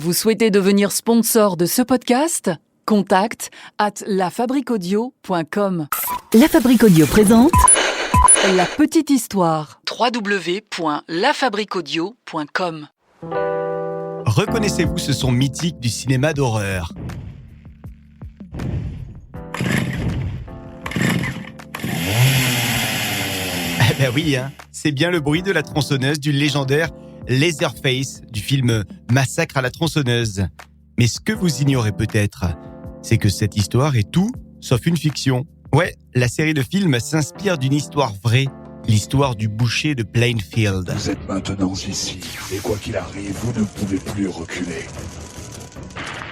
Vous souhaitez devenir sponsor de ce podcast ? Contact @lafabriquaudio.com. La Fabrique Audio présente La petite histoire. www.lafabriquaudio.com. Reconnaissez-vous ce son mythique du cinéma d'horreur ? Eh ben oui, c'est bien le bruit de la tronçonneuse du légendaire Leatherface du film Massacre à la tronçonneuse. Mais ce que vous ignorez peut-être, c'est que cette histoire est tout sauf une fiction. Ouais, la série de films s'inspire d'une histoire vraie, l'histoire du boucher de Plainfield. Vous êtes maintenant ici, et quoi qu'il arrive, vous ne pouvez plus reculer.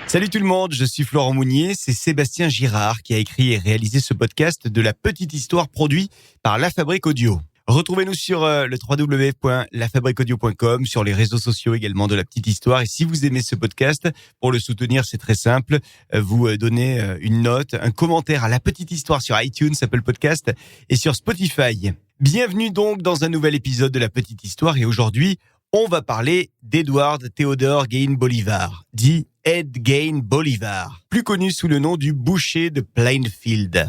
Salut tout le monde, je suis Florent Mounier, c'est Sébastien Girard qui a écrit et réalisé ce podcast de la petite histoire produit par La Fabrique Audio. Retrouvez-nous sur le www.lafabriqueaudio.com, sur les réseaux sociaux également de La Petite Histoire. Et si vous aimez ce podcast, pour le soutenir, c'est très simple. Vous donnez une note, un commentaire à La Petite Histoire sur iTunes, Apple Podcast et sur Spotify. Bienvenue donc dans un nouvel épisode de La Petite Histoire. Et aujourd'hui, on va parler d'Edward Theodore Gain Bolivar, dit Ed Gain Bolivar, plus connu sous le nom du boucher de Plainfield.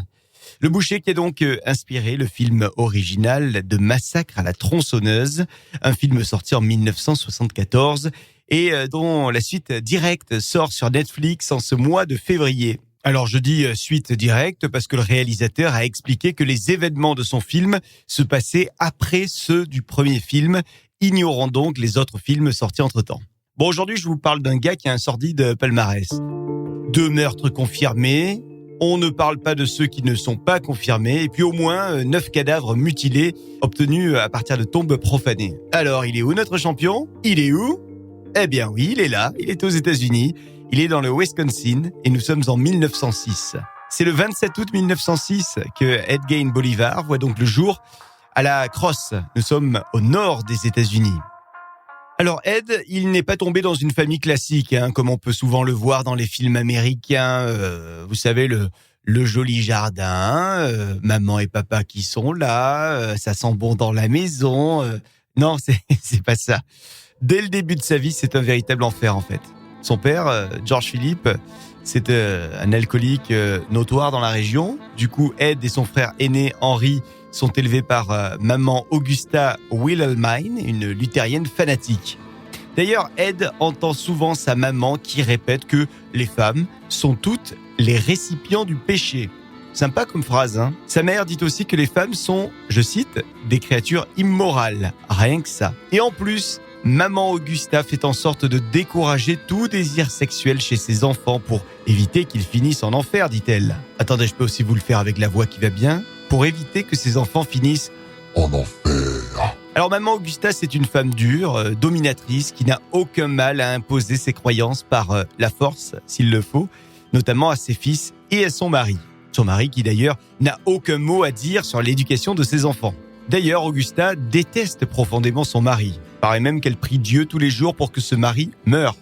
Le boucher qui a donc inspiré le film original de Massacre à la tronçonneuse, un film sorti en 1974 et dont la suite directe sort sur Netflix en ce mois de février. Alors je dis suite directe parce que le réalisateur a expliqué que les événements de son film se passaient après ceux du premier film, ignorant donc les autres films sortis entre-temps. Bon, aujourd'hui je vous parle d'un gars qui a un sordide palmarès. 2 meurtres confirmés. On ne parle pas de ceux qui ne sont pas confirmés, et puis au moins 9 cadavres mutilés obtenus à partir de tombes profanées. Alors, il est où notre champion ? Il est où ? Eh bien oui, il est là, il est aux États-Unis, il est dans le Wisconsin, et nous sommes en 1906. C'est le 27 août 1906 que Ed Gain Bolivar voit donc le jour à la Crosse. Nous sommes au nord des États-Unis. Alors Ed, il n'est pas tombé dans une famille classique, comme on peut souvent le voir dans les films américains. Vous savez, le joli jardin, maman et papa qui sont là, ça sent bon dans la maison. Non, c'est pas ça. Dès le début de sa vie, c'est un véritable enfer en fait. Son père, George Philip, c'est un alcoolique notoire dans la région. Du coup, Ed et son frère aîné Henry sont élevés par maman Augusta Wilhelmine, une luthérienne fanatique. D'ailleurs, Ed entend souvent sa maman qui répète que les femmes sont toutes les récipients du péché. Sympa comme phrase, Sa mère dit aussi que les femmes sont, je cite, des créatures immorales. Rien que ça. Et en plus, maman Augusta fait en sorte de décourager tout désir sexuel chez ses enfants pour éviter qu'ils finissent en enfer, dit-elle. Attendez, je peux aussi vous le faire avec la voix qui va bien, pour éviter que ses enfants finissent En enfer. Alors maman Augusta, c'est une femme dure, dominatrice, qui n'a aucun mal à imposer ses croyances par la force, s'il le faut, notamment à ses fils et à son mari. Son mari qui d'ailleurs n'a aucun mot à dire sur l'éducation de ses enfants. D'ailleurs, Augusta déteste profondément son mari. Il paraît même qu'elle prie Dieu tous les jours pour que ce mari meure.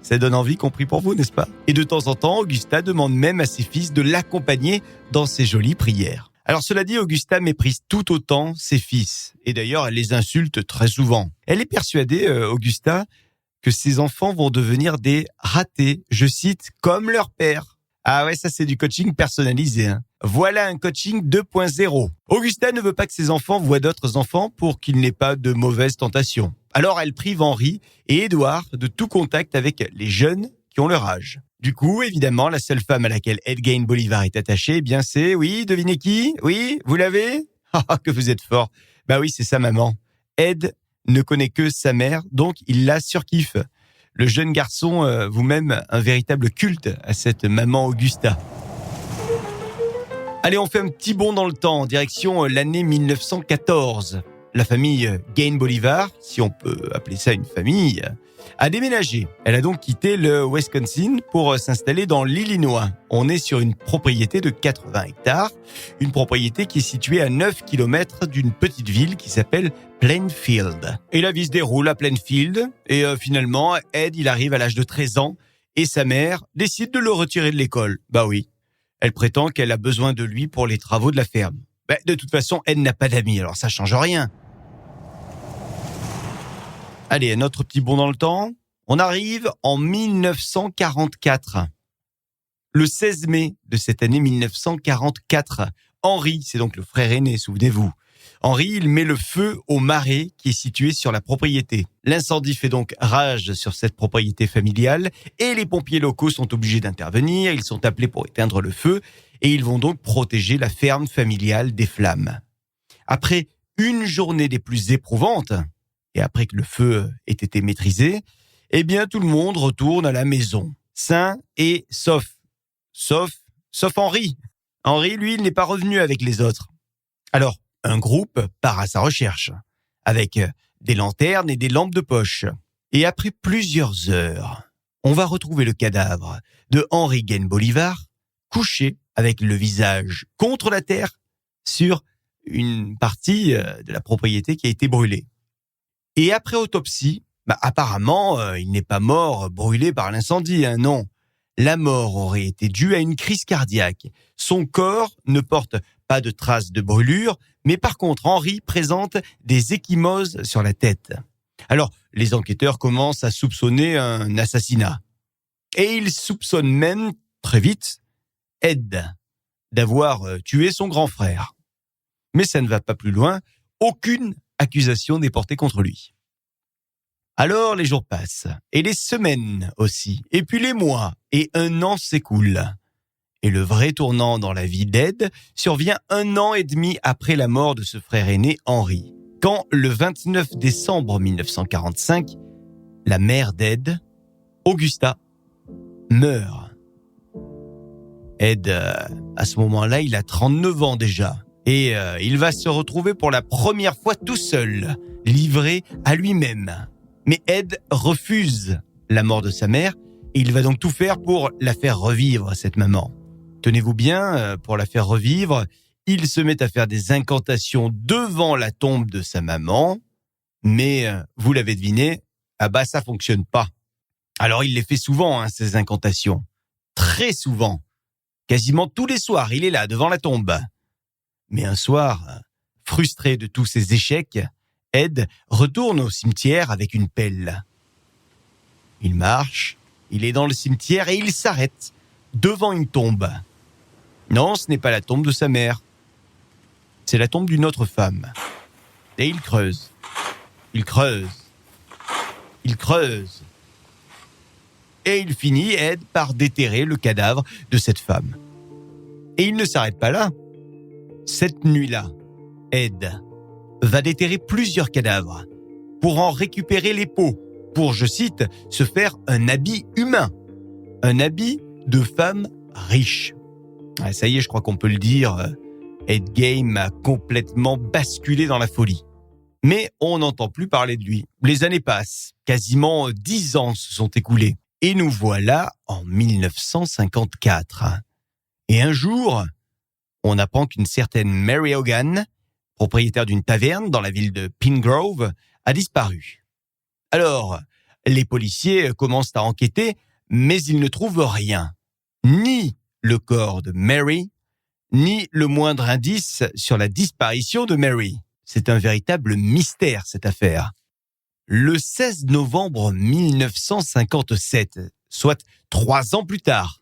Ça donne envie qu'on prie pour vous, n'est-ce pas ? Et de temps en temps, Augusta demande même à ses fils de l'accompagner dans ses jolies prières. Alors cela dit, Augusta méprise tout autant ses fils. Et d'ailleurs, elle les insulte très souvent. Elle est persuadée, Augusta, que ses enfants vont devenir des ratés, je cite, comme leur père. Ah ouais, ça c'est du coaching personnalisé. Voilà un coaching 2.0. Augusta ne veut pas que ses enfants voient d'autres enfants pour qu'il n'ait pas de mauvaises tentations. Alors elle prive Henry et Edward de tout contact avec les jeunes qui ont leur âge. Du coup, évidemment, la seule femme à laquelle Ed Gain Bolivar est attaché, eh bien c'est, oui, devinez qui ? Oui, vous l'avez ? Ah, que vous êtes fort. Bah oui, c'est sa maman. Ed ne connaît que sa mère, donc il la surkiffe. Le jeune garçon vous-même un véritable culte à cette maman Augusta. Allez, on fait un petit bond dans le temps, en direction l'année 1914. La famille Gain Bolivar, si on peut appeler ça une famille, a déménagé. Elle a donc quitté le Wisconsin pour s'installer dans l'Illinois. On est sur une propriété de 80 hectares, une propriété qui est située à 9 km d'une petite ville qui s'appelle Plainfield. Et la vie se déroule à Plainfield, et finalement, Ed, il arrive à l'âge de 13 ans, et sa mère décide de le retirer de l'école. Bah oui, elle prétend qu'elle a besoin de lui pour les travaux de la ferme. De toute façon, Ed n'a pas d'amis, alors ça change rien. Allez, un autre petit bond dans le temps. On arrive en 1944. Le 16 mai de cette année 1944, Henri, c'est donc le frère aîné, souvenez-vous. Henri, il met le feu au marais qui est situé sur la propriété. L'incendie fait donc rage sur cette propriété familiale et les pompiers locaux sont obligés d'intervenir. Ils sont appelés pour éteindre le feu et ils vont donc protéger la ferme familiale des flammes. Après une journée des plus éprouvantes et après que le feu ait été maîtrisé, eh bien tout le monde retourne à la maison, sain et sauf. Sauf Henri. Henri, lui, il n'est pas revenu avec les autres. Alors, un groupe part à sa recherche, avec des lanternes et des lampes de poche. Et après plusieurs heures, on va retrouver le cadavre de Henri Gaine Bolivar, couché avec le visage contre la terre sur une partie de la propriété qui a été brûlée. Et après autopsie, apparemment, il n'est pas mort brûlé par l'incendie, non. La mort aurait été due à une crise cardiaque. Son corps ne porte pas de traces de brûlure, mais par contre, Henri présente des ecchymoses sur la tête. Alors, les enquêteurs commencent à soupçonner un assassinat. Et ils soupçonnent même, très vite, Ed d'avoir tué son grand frère. Mais ça ne va pas plus loin, aucune accusation n'est portée contre lui. Alors les jours passent, et les semaines aussi, et puis les mois, et un an s'écoule. Et le vrai tournant dans la vie d'Ed survient 1 an et demi après la mort de ce frère aîné Henri, quand le 29 décembre 1945, la mère d'Ed, Augusta, meurt. Ed, à ce moment-là, il a 39 ans déjà, et il va se retrouver pour la première fois tout seul, livré à lui-même. Mais Ed refuse la mort de sa mère et il va donc tout faire pour la faire revivre, cette maman. Tenez-vous bien, pour la faire revivre, il se met à faire des incantations devant la tombe de sa maman, mais vous l'avez deviné, ça fonctionne pas. Alors il les fait souvent, ces incantations, très souvent, quasiment tous les soirs, il est là devant la tombe. Mais un soir, frustré de tous ses échecs, Ed retourne au cimetière avec une pelle. Il marche, il est dans le cimetière et il s'arrête devant une tombe. Non, ce n'est pas la tombe de sa mère. C'est la tombe d'une autre femme. Et il creuse. Il creuse. Il creuse. Et il finit, Ed, par déterrer le cadavre de cette femme. Et il ne s'arrête pas là. Cette nuit-là, Ed va déterrer plusieurs cadavres pour en récupérer les peaux, pour, je cite, se faire un habit humain, un habit de femme riche. Ça y est, je crois qu'on peut le dire, Ed Gein a complètement basculé dans la folie. Mais on n'entend plus parler de lui. Les années passent, quasiment 10 ans se sont écoulés. Et nous voilà en 1954. Et un jour, on apprend qu'une certaine Mary Hogan, propriétaire d'une taverne dans la ville de Pine Grove, a disparu. Alors, les policiers commencent à enquêter, mais ils ne trouvent rien. Ni le corps de Mary, ni le moindre indice sur la disparition de Mary. C'est un véritable mystère, cette affaire. Le 16 novembre 1957, soit 3 ans plus tard,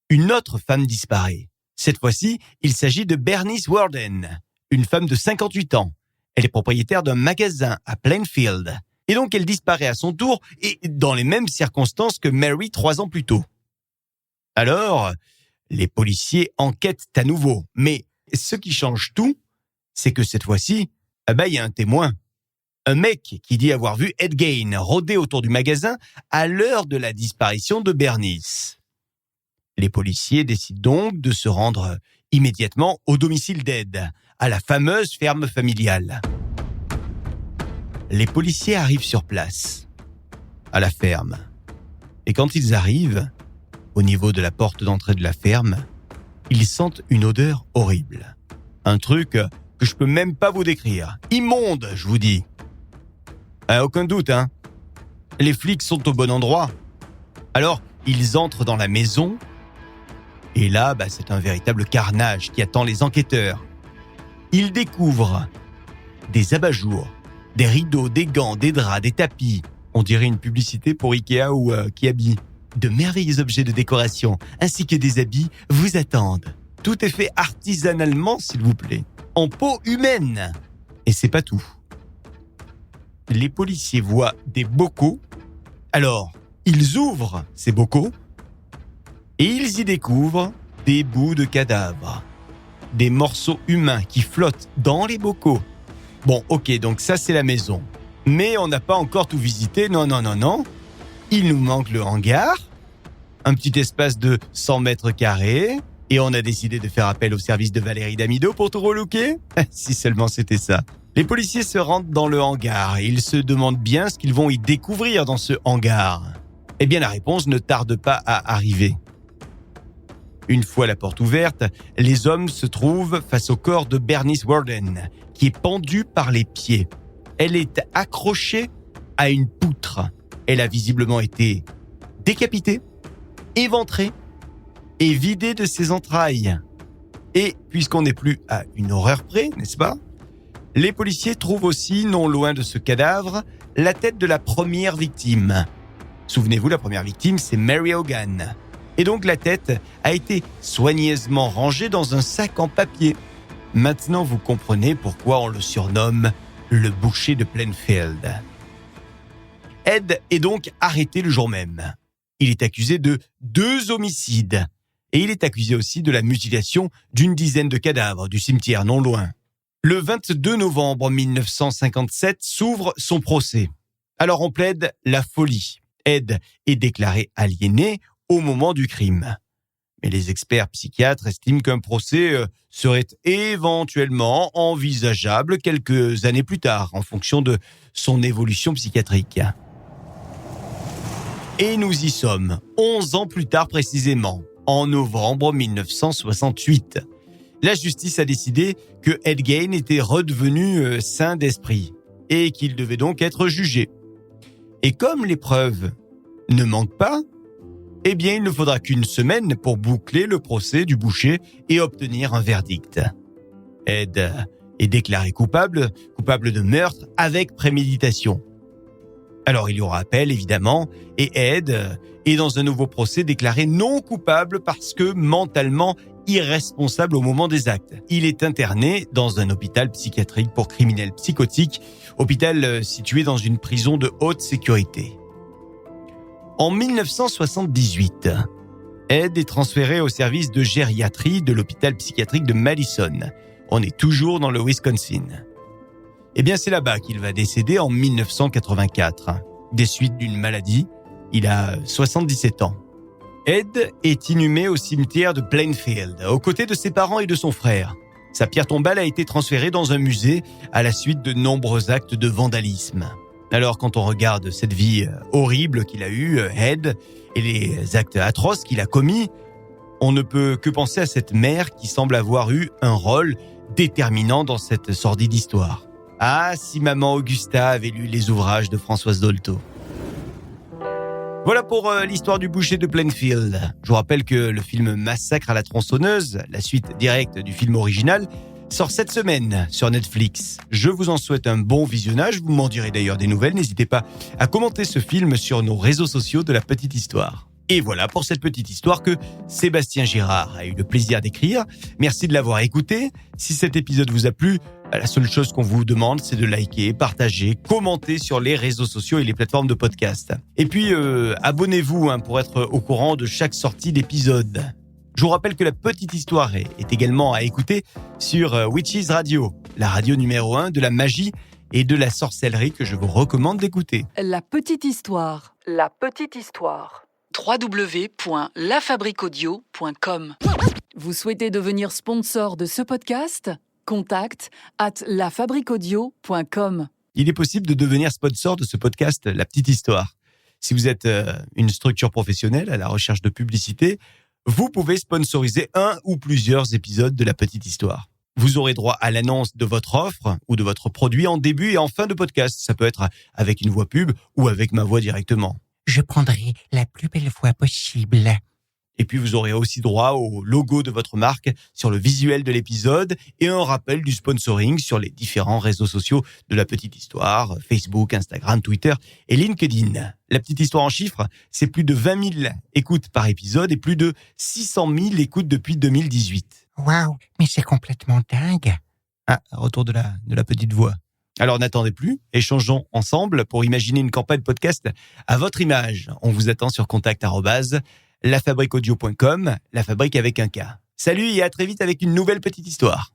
une autre femme disparaît. Cette fois-ci, il s'agit de Bernice Warden, une femme de 58 ans. Elle est propriétaire d'un magasin à Plainfield. Et donc, elle disparaît à son tour et dans les mêmes circonstances que Mary 3 ans plus tôt. Alors, les policiers enquêtent à nouveau. Mais ce qui change tout, c'est que cette fois-ci, il y a un témoin. Un mec qui dit avoir vu Ed Gein rôder autour du magasin à l'heure de la disparition de Bernice. Les policiers décident donc de se rendre immédiatement au domicile d'Ed, à la fameuse ferme familiale. Les policiers arrivent sur place, à la ferme. Et quand ils arrivent, au niveau de la porte d'entrée de la ferme, ils sentent une odeur horrible. Un truc que je peux même pas vous décrire. Immonde, je vous dis. Aucun doute, Les flics sont au bon endroit. Alors, ils entrent dans la maison. Et là, c'est un véritable carnage qui attend les enquêteurs. Ils découvrent des abat-jours, des rideaux, des gants, des draps, des tapis, On dirait une publicité pour Ikea ou Kiabi. De merveilleux objets de décoration, ainsi que des habits, vous attendent. Tout est fait artisanalement, s'il vous plaît. En peau humaine. Et c'est pas tout. Les policiers voient des bocaux. Alors, ils ouvrent ces bocaux et ils y découvrent des bouts de cadavres. Des morceaux humains qui flottent dans les bocaux. Bon, ok, donc ça c'est la maison. Mais on n'a pas encore tout visité, non. Il nous manque le hangar, un petit espace de 100 mètres carrés, et on a décidé de faire appel au service de Valérie Damido pour tout relooker. Si seulement c'était ça. Les policiers se rendent dans le hangar et ils se demandent bien ce qu'ils vont y découvrir dans ce hangar. Eh bien, la réponse ne tarde pas à arriver. Une fois la porte ouverte, les hommes se trouvent face au corps de Bernice Warden, qui est pendue par les pieds. Elle est accrochée à une poutre. Elle a visiblement été décapitée, éventrée et vidée de ses entrailles. Et puisqu'on n'est plus à une horreur près, n'est-ce pas ? Les policiers trouvent aussi, non loin de ce cadavre, la tête de la première victime. Souvenez-vous, la première victime, c'est Mary Hogan. Et donc la tête a été soigneusement rangée dans un sac en papier. Maintenant, vous comprenez pourquoi on le surnomme le boucher de Plainfield. Ed est donc arrêté le jour même. Il est accusé de 2 homicides. Et il est accusé aussi de la mutilation d'une dizaine de cadavres du cimetière non loin. Le 22 novembre 1957 s'ouvre son procès. Alors on plaide la folie. Ed est déclaré aliéné au moment du crime. Mais les experts psychiatres estiment qu'un procès serait éventuellement envisageable quelques années plus tard, en fonction de son évolution psychiatrique. Et nous y sommes, 11 ans plus tard précisément, en novembre 1968. La justice a décidé que Ed Gein était redevenu sain d'esprit et qu'il devait donc être jugé. Et comme les preuves ne manquent pas, eh bien il ne faudra qu'une semaine pour boucler le procès du boucher et obtenir un verdict. Ed est déclaré coupable de meurtre avec préméditation. Alors il y aura appel évidemment et Ed est dans un nouveau procès déclaré non coupable parce que mentalement irresponsable au moment des actes. Il est interné dans un hôpital psychiatrique pour criminels psychotiques, hôpital situé dans une prison de haute sécurité. En 1978, Ed est transféré au service de gériatrie de l'hôpital psychiatrique de Madison. On est toujours dans le Wisconsin. Eh bien, c'est là-bas qu'il va décéder en 1984, des suites d'une maladie. Il a 77 ans. Ed est inhumé au cimetière de Plainfield, aux côtés de ses parents et de son frère. Sa pierre tombale a été transférée dans un musée à la suite de nombreux actes de vandalisme. Alors, quand on regarde cette vie horrible qu'il a eue, Ed, et les actes atroces qu'il a commis, on ne peut que penser à cette mère qui semble avoir eu un rôle déterminant dans cette sordide histoire. Ah, si maman Augusta avait lu les ouvrages de Françoise Dolto. Voilà pour l'histoire du boucher de Plainfield. Je vous rappelle que le film Massacre à la tronçonneuse, la suite directe du film original, sort cette semaine sur Netflix. Je vous en souhaite un bon visionnage. Vous m'en direz d'ailleurs des nouvelles. N'hésitez pas à commenter ce film sur nos réseaux sociaux de La Petite Histoire. Et voilà pour cette petite histoire que Sébastien Girard a eu le plaisir d'écrire. Merci de l'avoir écouté. Si cet épisode vous a plu, la seule chose qu'on vous demande, c'est de liker, partager, commenter sur les réseaux sociaux et les plateformes de podcast. Et puis, abonnez-vous pour être au courant de chaque sortie d'épisode. Je vous rappelle que La Petite Histoire est également à écouter sur Witches Radio, la radio numéro 1 de la magie et de la sorcellerie que je vous recommande d'écouter. La Petite Histoire. La Petite Histoire. www.lafabriquaudio.com. Vous souhaitez devenir sponsor de ce podcast ? contact@lafabriquaudio.com. Il est possible de devenir sponsor de ce podcast La Petite Histoire. Si vous êtes une structure professionnelle à la recherche de publicité, vous pouvez sponsoriser un ou plusieurs épisodes de La Petite Histoire. Vous aurez droit à l'annonce de votre offre ou de votre produit en début et en fin de podcast. Ça peut être avec une voix pub ou avec ma voix directement. Je prendrai la plus belle voix possible. Et puis, vous aurez aussi droit au logo de votre marque sur le visuel de l'épisode et un rappel du sponsoring sur les différents réseaux sociaux de La Petite Histoire, Facebook, Instagram, Twitter et LinkedIn. La Petite Histoire en chiffres, c'est plus de 20 000 écoutes par épisode et plus de 600 000 écoutes depuis 2018. Waouh, mais c'est complètement dingue. Ah, retour de la petite voix. Alors n'attendez plus, échangeons ensemble pour imaginer une campagne podcast à votre image. On vous attend sur contact@lafabriqueaudio.com, la fabrique avec un K. Salut et à très vite avec une nouvelle petite histoire.